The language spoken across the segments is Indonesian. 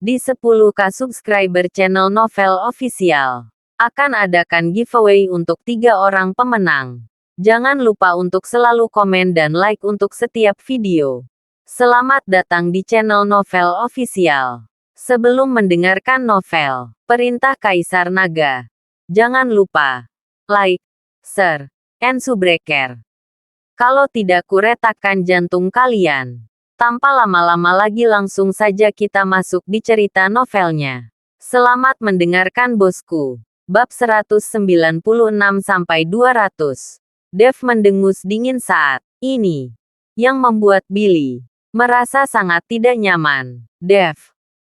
Di 10K subscriber channel Novel Official, akan adakan giveaway untuk 3 orang pemenang. Jangan lupa untuk selalu komen dan like untuk setiap video. Selamat datang di channel Novel Official. Sebelum mendengarkan novel, Perintah Kaisar Naga, jangan lupa like, share, and subscribe. Kalau tidak kuretakkan jantung kalian. Tanpa lama-lama lagi langsung saja kita masuk di cerita novelnya. Selamat mendengarkan bosku. Bab 196-200. Dev mendengus dingin saat ini. Yang membuat Billy merasa sangat tidak nyaman. Dev,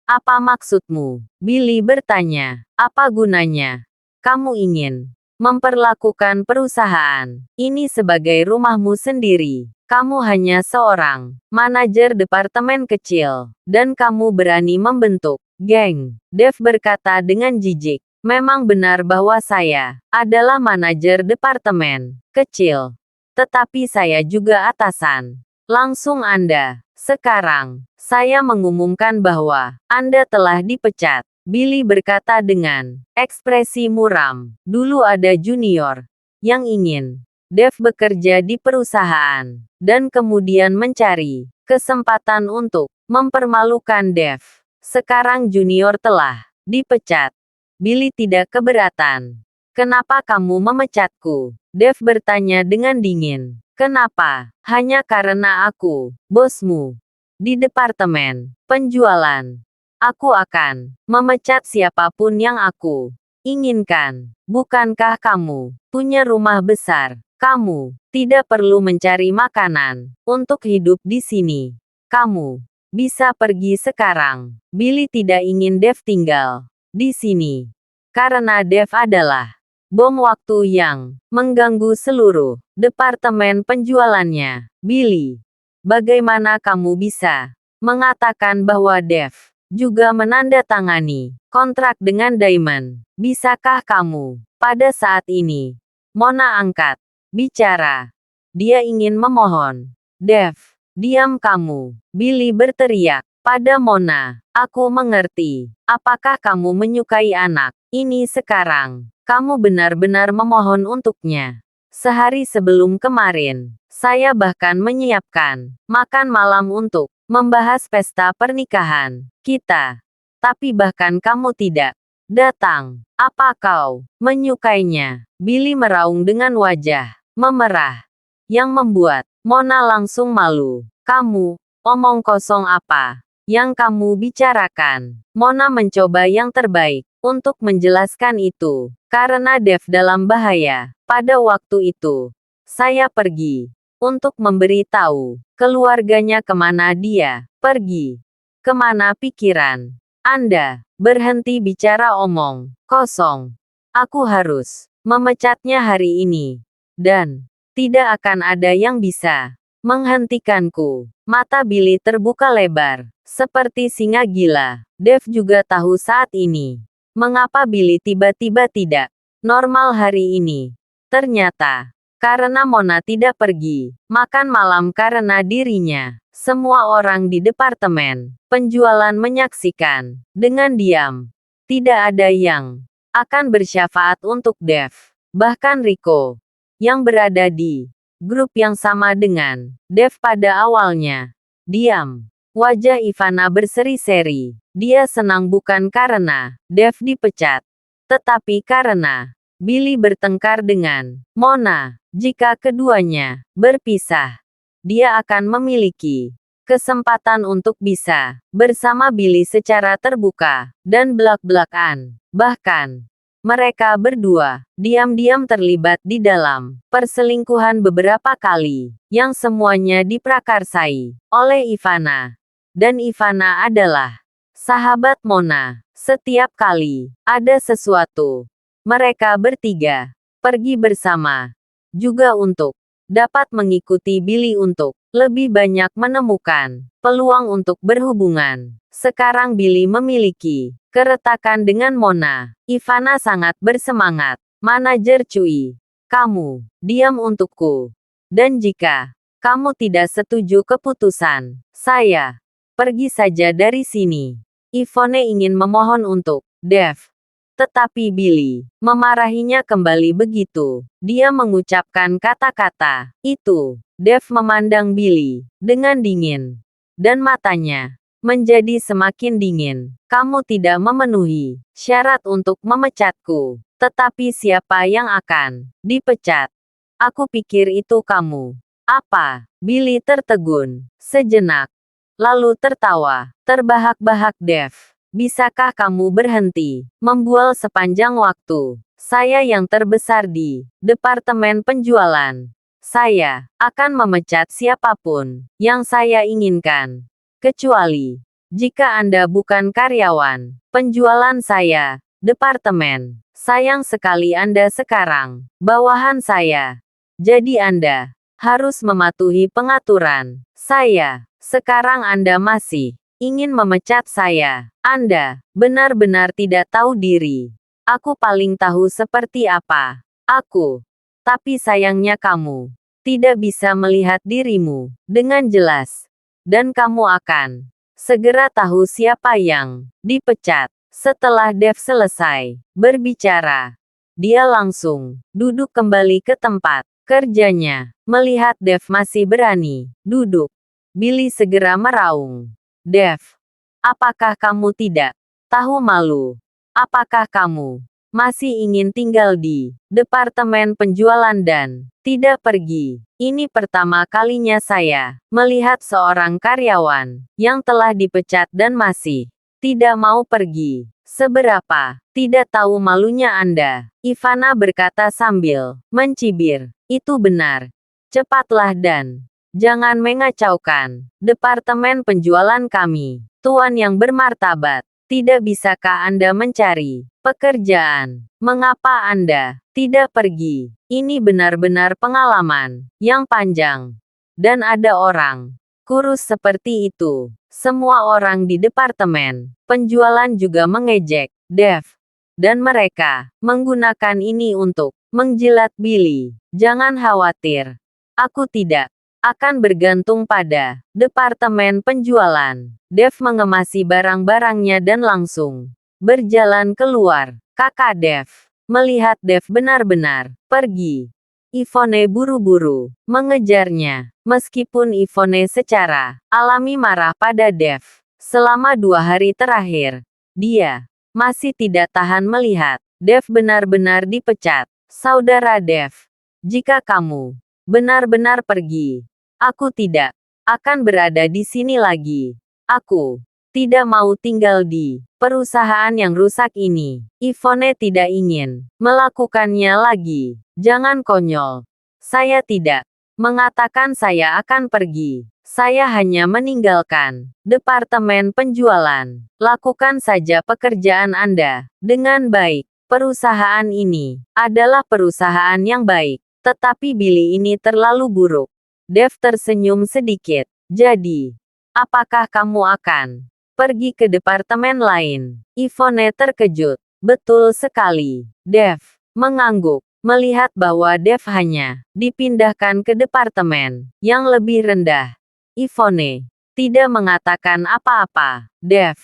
apa maksudmu? Billy bertanya. Apa gunanya? Kamu ingin memperlakukan perusahaan ini sebagai rumahmu sendiri. Kamu hanya seorang manajer departemen kecil, dan kamu berani membentuk geng. Dev berkata dengan jijik. Memang benar bahwa saya adalah manajer departemen kecil. Tetapi saya juga atasan. Langsung Anda. Sekarang, saya mengumumkan bahwa Anda telah dipecat. Billy berkata dengan ekspresi muram. Dulu ada junior yang ingin Dev bekerja di perusahaan, dan kemudian mencari kesempatan untuk mempermalukan Dev. Sekarang junior telah dipecat. Billy tidak keberatan. Kenapa kamu memecatku? Dev bertanya dengan dingin. Kenapa? Hanya karena aku bosmu di departemen penjualan. Aku akan memecat siapapun yang aku inginkan. Bukankah kamu punya rumah besar? Kamu tidak perlu mencari makanan untuk hidup di sini. Kamu bisa pergi sekarang. Billy tidak ingin Dev tinggal di sini. Karena Dev adalah bom waktu yang mengganggu seluruh departemen penjualannya. Billy, bagaimana kamu bisa mengatakan bahwa Dev juga menandatangani kontrak dengan Diamond? Bisakah kamu pada saat ini? Mona angkat bicara. Dia ingin memohon. Dev, diam kamu. Billy berteriak pada Mona. Aku mengerti. Apakah kamu menyukai anak ini sekarang? Kamu benar-benar memohon untuknya. Sehari sebelum kemarin, saya bahkan menyiapkan makan malam untuk membahas pesta pernikahan kita. Tapi bahkan kamu tidak datang. Apa kau menyukainya? Billy meraung dengan wajah memerah, yang membuat Mona langsung malu. Kamu, omong kosong apa yang kamu bicarakan? Mona mencoba yang terbaik untuk menjelaskan itu. Karena Dev dalam bahaya. Pada waktu itu, saya pergi untuk memberitahu keluarganya kemana dia pergi. Kemana pikiran Anda berhenti bicara omong kosong. Aku harus memecatnya hari ini. Dan tidak akan ada yang bisa menghentikanku. Mata Billy terbuka lebar, seperti singa gila. Dev juga tahu saat ini mengapa Billy tiba-tiba tidak normal hari ini. Ternyata, karena Mona tidak pergi makan malam karena dirinya. Semua orang di departemen penjualan menyaksikan dengan diam. Tidak ada yang akan bersyafaat untuk Dev. Bahkan Rico, yang berada di grup yang sama dengan Dev pada awalnya, diam. Wajah Ivana berseri-seri. Dia senang bukan karena Dev dipecat, tetapi karena Billy bertengkar dengan Mona. Jika keduanya berpisah, dia akan memiliki kesempatan untuk bisa bersama Billy secara terbuka dan belak-belakan. Bahkan, mereka berdua diam-diam terlibat di dalam perselingkuhan beberapa kali, yang semuanya diprakarsai oleh Ivana. Dan Ivana adalah sahabat Mona. Setiap kali ada sesuatu, mereka bertiga pergi bersama, juga untuk dapat mengikuti Billy untuk lebih banyak menemukan peluang untuk berhubungan. Sekarang Billy memiliki keretakan dengan Mona. Ivana sangat bersemangat. Manajer Cui, kamu diam untukku. Dan jika kamu tidak setuju keputusan saya, pergi saja dari sini. Yvonne ingin memohon untuk Dev. Tetapi Billy memarahinya kembali begitu dia mengucapkan kata-kata itu. Dev memandang Billy dengan dingin. Dan matanya menjadi semakin dingin. Kamu tidak memenuhi syarat untuk memecatku. Tetapi siapa yang akan dipecat? Aku pikir itu kamu. Apa? Billy tertegun sejenak. Lalu tertawa. Terbahak-bahak Dev. Bisakah kamu berhenti membual sepanjang waktu? Saya yang terbesar di departemen penjualan. Saya akan memecat siapapun yang saya inginkan. Kecuali jika Anda bukan karyawan penjualan saya, departemen. Sayang sekali Anda sekarang bawahan saya. Jadi Anda harus mematuhi pengaturan saya. Sekarang Anda masih ingin memecat saya. Anda benar-benar tidak tahu diri. Aku paling tahu seperti apa aku. Tapi sayangnya kamu tidak bisa melihat dirimu dengan jelas. Dan kamu akan segera tahu siapa yang dipecat. Setelah Dev selesai berbicara, dia langsung duduk kembali ke tempat kerjanya. Melihat Dev masih berani duduk, Billy segera meraung. Dev, apakah kamu tidak tahu malu? Apakah kamu masih ingin tinggal di departemen penjualan dan tidak pergi? Ini pertama kalinya saya melihat seorang karyawan yang telah dipecat dan masih tidak mau pergi. Seberapa tidak tahu malunya Anda? Ivana berkata sambil mencibir. Itu benar. Cepatlah dan jangan mengacaukan departemen penjualan kami. Tuan yang bermartabat, tidak bisakah Anda mencari pekerjaan? Mengapa Anda tidak pergi? Ini benar-benar pengalaman yang panjang. Dan ada orang kurus seperti itu. Semua orang di departemen penjualan juga mengejek Dev. Dan mereka menggunakan ini untuk menjilat Billy. Jangan khawatir. Aku tidak akan bergantung pada departemen penjualan. Dev mengemasi barang-barangnya dan langsung berjalan keluar. Kakak Dev melihat Dev benar-benar pergi. Yvonne buru-buru mengejarnya. Meskipun Yvonne secara alami marah pada Dev selama 2 hari terakhir, dia masih tidak tahan melihat Dev benar-benar dipecat. Saudara Dev, jika kamu benar-benar pergi, aku tidak akan berada di sini lagi. Aku tidak mau tinggal di perusahaan yang rusak ini. Yvonne tidak ingin melakukannya lagi. Jangan konyol. Saya tidak mengatakan saya akan pergi. Saya hanya meninggalkan departemen penjualan. Lakukan saja pekerjaan Anda dengan baik. Perusahaan ini adalah perusahaan yang baik. Tetapi Billy ini terlalu buruk. Dev tersenyum sedikit. Jadi, apakah kamu akan pergi ke departemen lain? Yvonne terkejut. Betul sekali. Dev mengangguk. Melihat bahwa Dev hanya dipindahkan ke departemen yang lebih rendah. Yvonne tidak mengatakan apa-apa. Dev,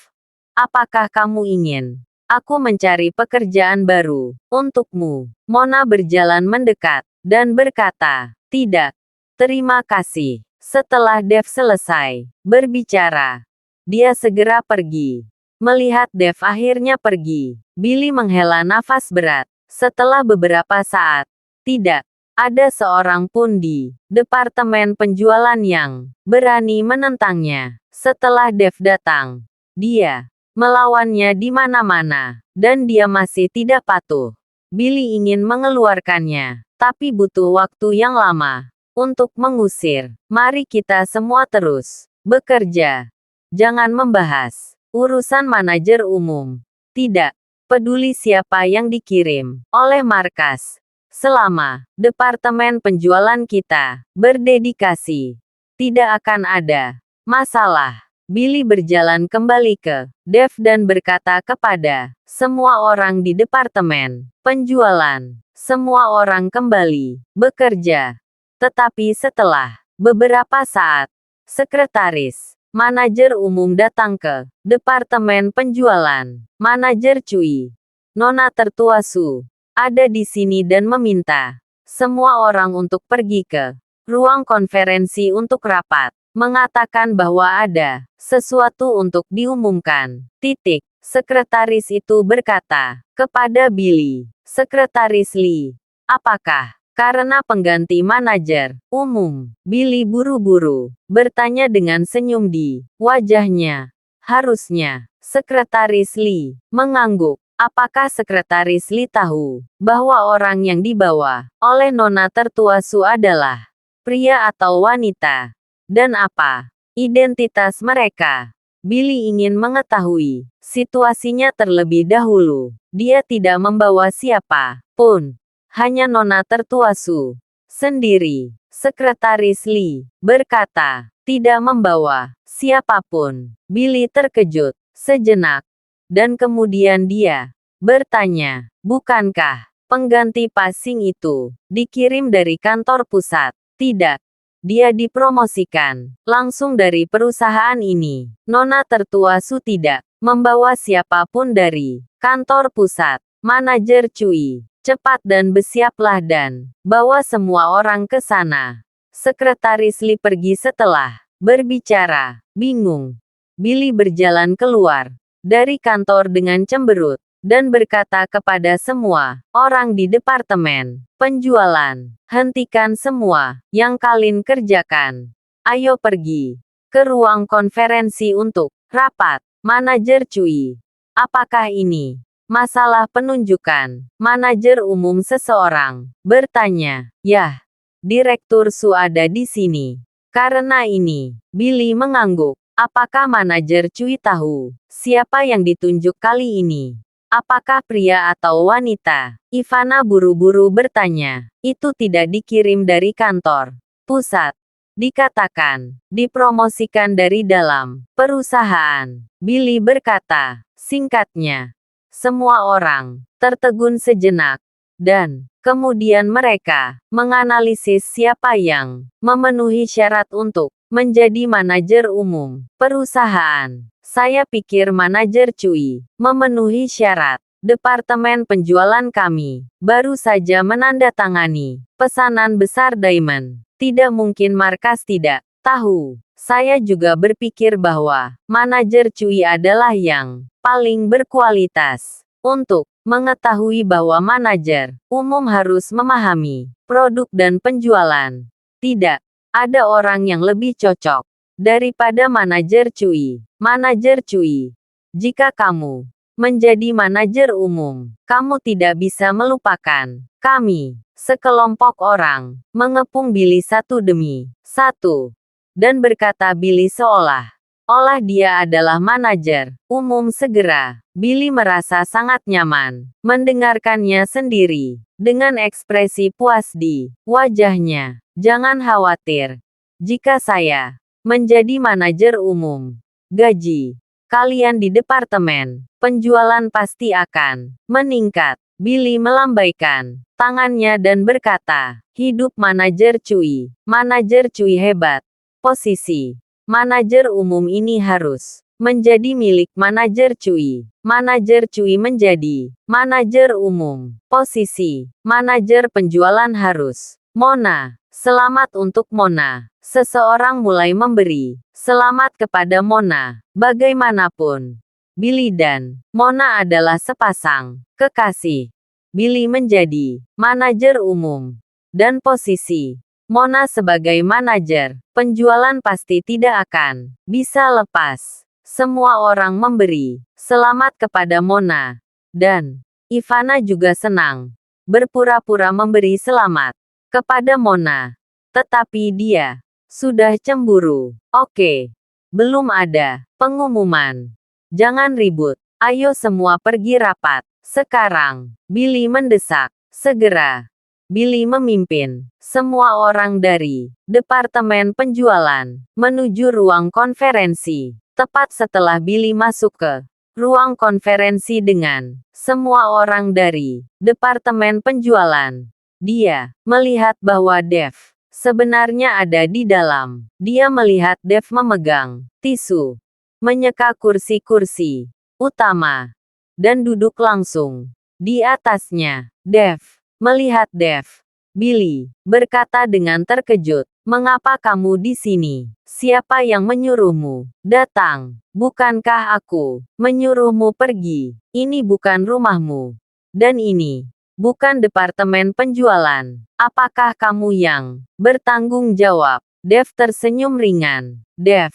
apakah kamu ingin aku mencari pekerjaan baru untukmu? Mona berjalan mendekat dan berkata, tidak. Terima kasih. Setelah Dev selesai berbicara, dia segera pergi. Melihat Dev akhirnya pergi, Billy menghela nafas berat. Setelah beberapa saat, tidak ada seorang pun di departemen penjualan yang berani menentangnya. Setelah Dev datang, dia melawannya di mana-mana, dan dia masih tidak patuh. Billy ingin mengeluarkannya, tapi butuh waktu yang lama untuk mengusir. Mari kita semua terus bekerja. Jangan membahas urusan manajer umum. Tidak peduli siapa yang dikirim oleh markas. Selama departemen penjualan kita berdedikasi, tidak akan ada masalah. Billy berjalan kembali ke Dev dan berkata kepada semua orang di departemen penjualan. Semua orang kembali bekerja. Tetapi setelah beberapa saat, sekretaris Manajer umum datang ke departemen penjualan. Manajer Cui, Nona tertua Su, ada di sini dan meminta semua orang untuk pergi ke ruang konferensi untuk rapat. Mengatakan bahwa ada sesuatu untuk diumumkan. Titik. Sekretaris itu berkata kepada Billy. Sekretaris Lee. Apakah karena pengganti manajer umum? Billy buru-buru bertanya dengan senyum di wajahnya. Harusnya. Sekretaris Lee mengangguk. Apakah Sekretaris Lee tahu bahwa orang yang dibawa oleh Nona tertua Su adalah pria atau wanita? Dan apa identitas mereka? Billy ingin mengetahui situasinya terlebih dahulu. Dia tidak membawa siapa pun. Hanya Nona tertua Su sendiri. Sekretaris Lee berkata, tidak membawa siapapun. Billy terkejut sejenak. Dan kemudian dia bertanya, bukankah pengganti passing itu dikirim dari kantor pusat? Tidak. Dia dipromosikan langsung dari perusahaan ini. Nona tertua Su tidak membawa siapapun dari kantor pusat. Manajer Cui, cepat dan bersiaplah dan bawa semua orang ke sana. Sekretaris Lee pergi setelah berbicara. Bingung. Billy berjalan keluar dari kantor dengan cemberut dan berkata kepada semua orang di departemen penjualan, hentikan semua yang kalian kerjakan. Ayo pergi ke ruang konferensi untuk rapat. Manajer Cui, apakah ini masalah penunjukan? Manajer umum seseorang bertanya. Yah, Direktur Su ada di sini. Karena ini, Billy mengangguk. Apakah manajer Cui tahu siapa yang ditunjuk kali ini? Apakah pria atau wanita? Ivana buru-buru bertanya. Itu tidak dikirim dari kantor pusat. Dikatakan, dipromosikan dari dalam perusahaan. Billy berkata, singkatnya. Semua orang tertegun sejenak. Dan kemudian mereka menganalisis siapa yang memenuhi syarat untuk menjadi manajer umum perusahaan. Saya pikir manajer Cui memenuhi syarat. Departemen penjualan kami baru saja menandatangani pesanan besar Diamond. Tidak mungkin markas tidak tahu. Saya juga berpikir bahwa manajer Cui adalah yang paling berkualitas untuk mengetahui bahwa manajer umum harus memahami produk dan penjualan. Tidak ada orang yang lebih cocok daripada manajer Cui. Manajer Cui, jika kamu menjadi manajer umum, kamu tidak bisa melupakan kami. Sekelompok orang mengepung Billy satu demi satu dan berkata Billy seolah-olah dia adalah manajer umum. Segera, Billy merasa sangat nyaman mendengarkannya sendiri dengan ekspresi puas di wajahnya. Jangan khawatir. Jika saya menjadi manajer umum, gaji kalian di departemen penjualan pasti akan meningkat. Billy melambaikan tangannya dan berkata, hidup manajer Cui. Manajer Cui hebat. Posisi manajer umum ini harus menjadi milik manajer Cui. Manajer Cui menjadi manajer umum. Posisi manajer penjualan harus Mona. Selamat untuk Mona. Seseorang mulai memberi selamat kepada Mona. Bagaimanapun, Billy dan Mona adalah sepasang kekasih. Billy menjadi manajer umum. Dan posisi Mona sebagai manajer penjualan pasti tidak akan bisa lepas. Semua orang memberi selamat kepada Mona. Dan Ivana juga senang berpura-pura memberi selamat kepada Mona. Tetapi dia sudah cemburu. Oke. Belum ada pengumuman. Jangan ribut. Ayo semua pergi rapat. Sekarang. Billy mendesak. Segera. Billy memimpin semua orang dari departemen penjualan menuju ruang konferensi. Tepat setelah Billy masuk ke ruang konferensi dengan semua orang dari departemen penjualan, dia melihat bahwa Dev sebenarnya ada di dalam. Dia melihat Dev memegang tisu, menyeka kursi-kursi utama, dan duduk langsung di atasnya. Dev melihat Dev. Billy berkata dengan terkejut, "Mengapa kamu di sini? Siapa yang menyuruhmu datang? Bukankah aku menyuruhmu pergi? Ini bukan rumahmu. Dan ini bukan departemen penjualan. Apakah kamu yang bertanggung jawab?" Dev tersenyum ringan. "Dev,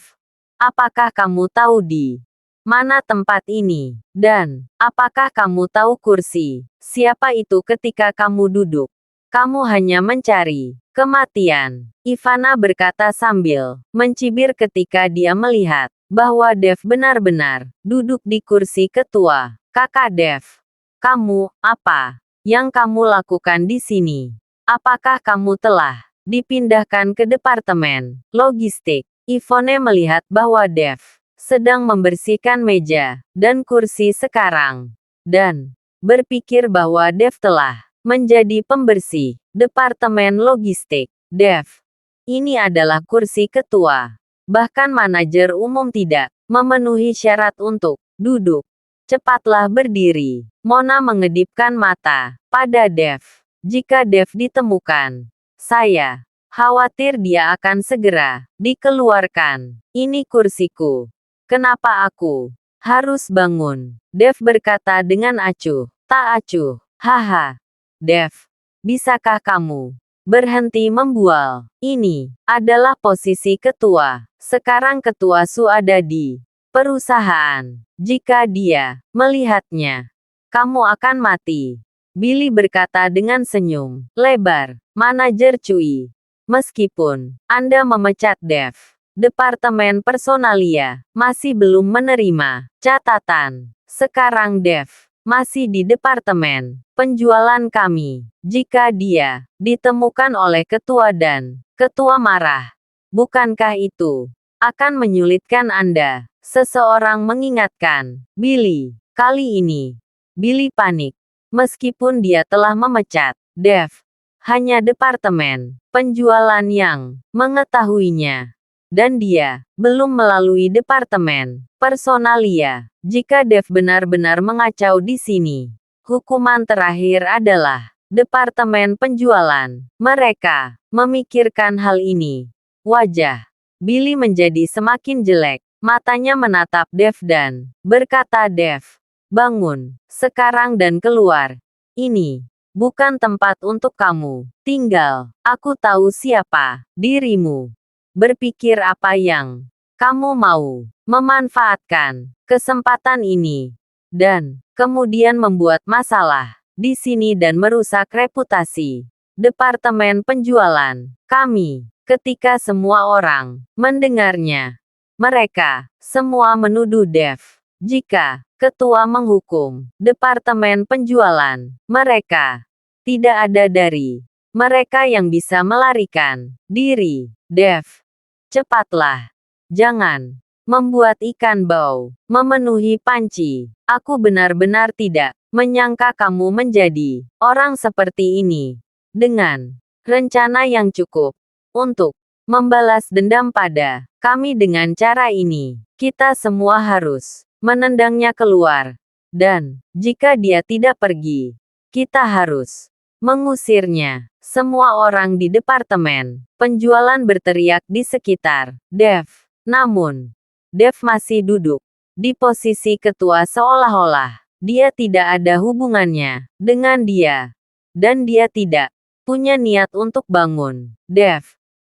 apakah kamu tahu di mana tempat ini? Dan apakah kamu tahu kursi siapa itu ketika kamu duduk? Kamu hanya mencari kematian." Ivana berkata sambil mencibir ketika dia melihat bahwa Dev benar-benar duduk di kursi ketua. "Kakak Dev, kamu, apa yang kamu lakukan di sini? Apakah kamu telah dipindahkan ke departemen logistik?" Ivone melihat bahwa Dev sedang membersihkan meja dan kursi sekarang, dan berpikir bahwa Dev telah menjadi pembersih departemen logistik. "Dev, ini adalah kursi ketua. Bahkan manajer umum tidak memenuhi syarat untuk duduk. Cepatlah berdiri." Mona mengedipkan mata pada Dev. "Jika Dev ditemukan, saya khawatir dia akan segera dikeluarkan. Ini kursiku. Kenapa aku harus bangun?" Dev berkata dengan acuh. "Tak acuh. Haha. Dev, bisakah kamu berhenti membual? Ini adalah posisi ketua. Sekarang ketua Su ada di perusahaan. Jika dia melihatnya, kamu akan mati." Billy berkata dengan senyum lebar. "Manajer Cui, meskipun Anda memecat Dev, Departemen Personalia masih belum menerima catatan. Sekarang Dev masih di departemen penjualan kami. Jika dia ditemukan oleh ketua dan ketua marah, bukankah itu akan menyulitkan Anda?" Seseorang mengingatkan Billy. Kali ini, Billy panik. Meskipun dia telah memecat Dev, hanya departemen penjualan yang mengetahuinya. Dan dia belum melalui departemen personalia. Jika Dev benar-benar mengacau di sini, hukuman terakhir adalah departemen penjualan. Mereka memikirkan hal ini. Wajah Billy menjadi semakin jelek. Matanya menatap Dev dan berkata, "Dev, bangun sekarang dan keluar. Ini bukan tempat untuk kamu tinggal. Aku tahu siapa dirimu. Berpikir apa yang kamu mau, memanfaatkan kesempatan ini, dan kemudian membuat masalah di sini dan merusak reputasi departemen penjualan kami." Ketika semua orang mendengarnya, mereka semua menuduh Dev. Jika ketua menghukum departemen penjualan, mereka tidak ada dari mereka yang bisa melarikan diri. "Dev, cepatlah. Jangan membuat ikan bau memenuhi panci. Aku benar-benar tidak menyangka kamu menjadi orang seperti ini. Dengan rencana yang cukup untuk membalas dendam pada kami dengan cara ini, kita semua harus menendangnya keluar. Dan jika dia tidak pergi, kita harus mengusirnya." Semua orang di departemen penjualan berteriak di sekitar Dev. Namun, Dev masih duduk di posisi ketua seolah-olah dia tidak ada hubungannya dengan dia. Dan dia tidak punya niat untuk bangun. "Dev,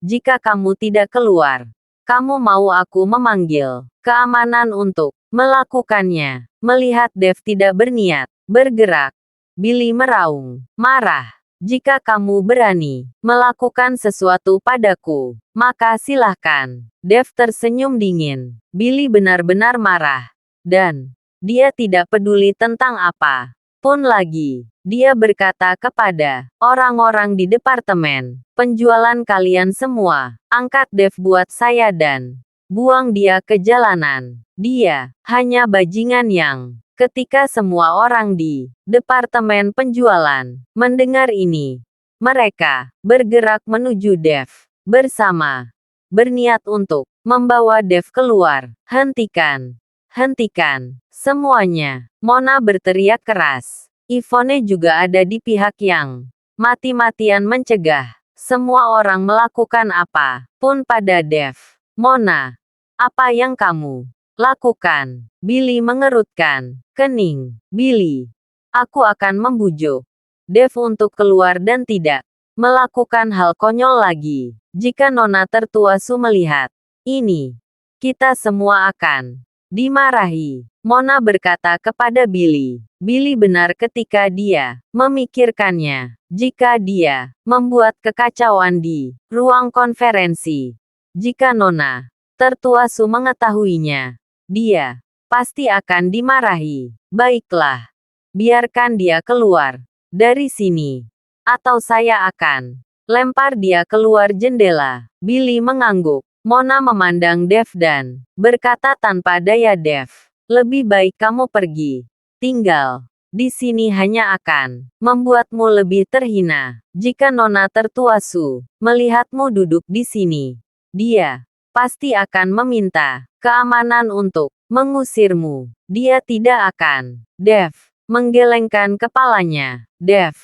jika kamu tidak keluar, kamu mau aku memanggil keamanan untuk melakukannya?" Melihat Dev tidak berniat bergerak, Billy meraung marah. "Jika kamu berani melakukan sesuatu padaku, maka silahkan." Dev tersenyum dingin. Billy benar-benar marah. Dan dia tidak peduli tentang apa pun lagi. Dia berkata kepada orang-orang di departemen penjualan, "Kalian semua, angkat Dev buat saya dan buang dia ke jalanan. Dia hanya bajingan yang..." Ketika semua orang di departemen penjualan mendengar ini, Mereka bergerak menuju Dev bersama, berniat untuk membawa Dev keluar. Hentikan! Hentikan! Semuanya! Mona berteriak keras. Yvonne juga ada di pihak yang mati-matian mencegah semua orang melakukan apa pun pada Dev. Mona, apa yang kamu lakukan? Billy mengerutkan kening. Billy, aku akan membujuk Dev untuk keluar dan tidak melakukan hal konyol lagi. Jika Nona tertua Su melihat ini, kita semua akan dimarahi. Mona berkata kepada Billy. Billy benar ketika dia memikirkannya. Jika dia membuat kekacauan di ruang konferensi, jika Nona tertua Su mengetahuinya, dia pasti akan dimarahi. Baiklah, biarkan dia keluar dari sini, atau saya akan lempar dia keluar jendela. Billy mengangguk. Mona memandang Dev dan berkata tanpa daya, Dev, lebih baik kamu pergi. Tinggal di sini hanya akan membuatmu lebih terhina. Jika Nona tertua Su melihatmu duduk di sini, dia pasti akan meminta keamanan untuk mengusirmu. Dia tidak akan. Dev menggelengkan kepalanya. Dev,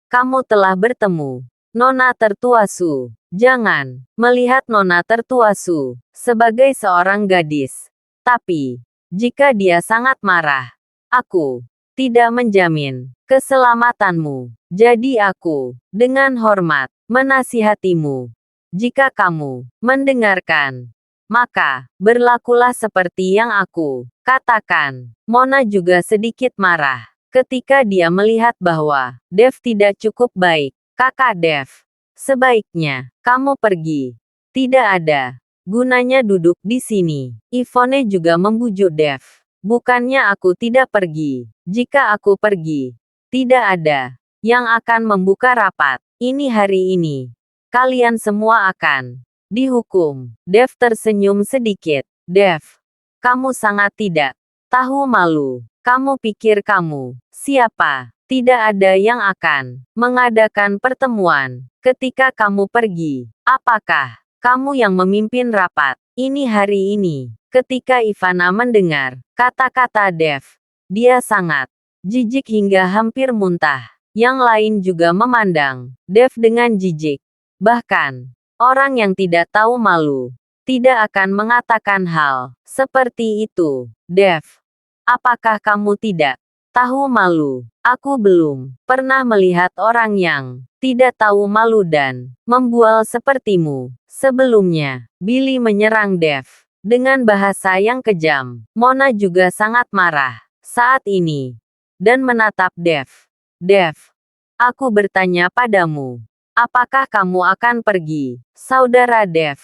kamu telah bertemu Nona tertua Su. Jangan melihat Nona tertua Su sebagai seorang gadis. Tapi, jika dia sangat marah, aku tidak menjamin keselamatanmu. Jadi aku, dengan hormat, menasihatimu. Jika kamu mendengarkan, maka berlakulah seperti yang aku katakan. Mona juga sedikit marah ketika dia melihat bahwa Dev tidak cukup baik. Kakak Dev, sebaiknya kamu pergi. Tidak ada gunanya duduk di sini. Yvonne juga membujuk Dev. Bukannya aku tidak pergi. Jika aku pergi, tidak ada yang akan membuka rapat ini hari ini. Kalian semua akan dihukum. Dev tersenyum sedikit. Dev, kamu sangat tidak tahu malu. Kamu pikir kamu siapa? Tidak ada yang akan mengadakan pertemuan ketika kamu pergi. Apakah kamu yang memimpin rapat ini hari ini? Ketika Ivana mendengar kata-kata Dev, dia sangat jijik hingga hampir muntah. Yang lain juga memandang Dev dengan jijik. Bahkan, orang yang tidak tahu malu tidak akan mengatakan hal seperti itu. Dev, apakah kamu tidak tahu malu? Aku belum pernah melihat orang yang tidak tahu malu dan membual sepertimu. Sebelumnya, Billy menyerang Dev dengan bahasa yang kejam. Mona juga sangat marah saat ini dan menatap Dev. Dev, aku bertanya padamu, apakah kamu akan pergi? Saudara Dev,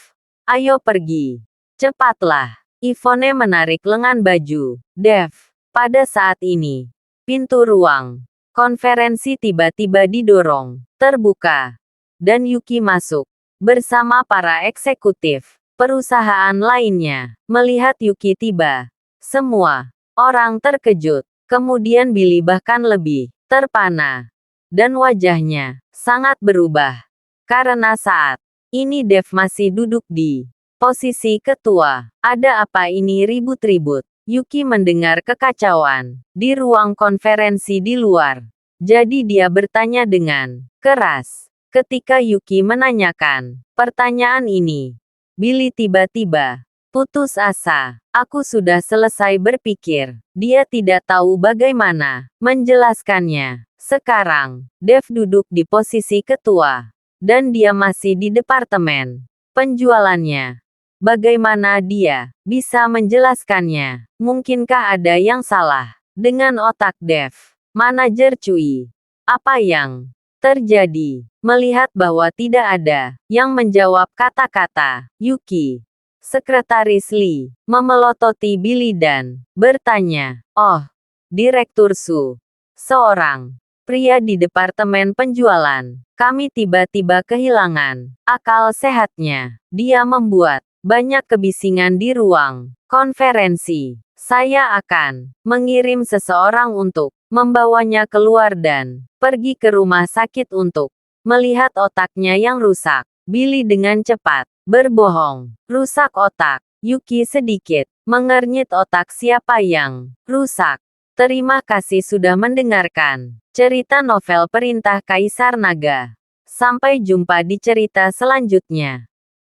ayo pergi. Cepatlah. Yvonne menarik lengan baju Dev. Pada saat ini, pintu ruang konferensi tiba-tiba didorong, terbuka, dan Yuki masuk bersama para eksekutif perusahaan lainnya. Melihat Yuki tiba, semua orang terkejut. Kemudian Billy bahkan lebih terpana, dan wajahnya sangat berubah. Karena saat ini Dev masih duduk di posisi ketua. Ada apa ini ribut-ribut? Yuki mendengar kekacauan di ruang konferensi di luar. Jadi dia bertanya dengan keras. Ketika Yuki menanyakan pertanyaan ini, Billy tiba-tiba putus asa. Aku sudah selesai berpikir. Dia tidak tahu bagaimana menjelaskannya. Sekarang, Dev duduk di posisi ketua. Dan dia masih di departemen penjualannya. Bagaimana dia bisa menjelaskannya? Mungkinkah ada yang salah dengan otak Dev? Manajer Cui. Apa yang terjadi? Melihat bahwa tidak ada yang menjawab kata-kata Yuki, Sekretaris Lee memelototi Billy dan bertanya, "Oh, Direktur Su, seorang pria di departemen penjualan, kami tiba-tiba kehilangan akal sehatnya. Dia membuat banyak kebisingan di ruang konferensi. Saya akan mengirim seseorang untuk membawanya keluar dan pergi ke rumah sakit untuk Melihat otaknya yang rusak, Billy dengan cepat berbohong. Rusak otak. Yuki sedikit mengernyit otak siapa yang rusak. Terima kasih sudah mendengarkan cerita novel Perintah Kaisar Naga. Sampai jumpa di cerita selanjutnya.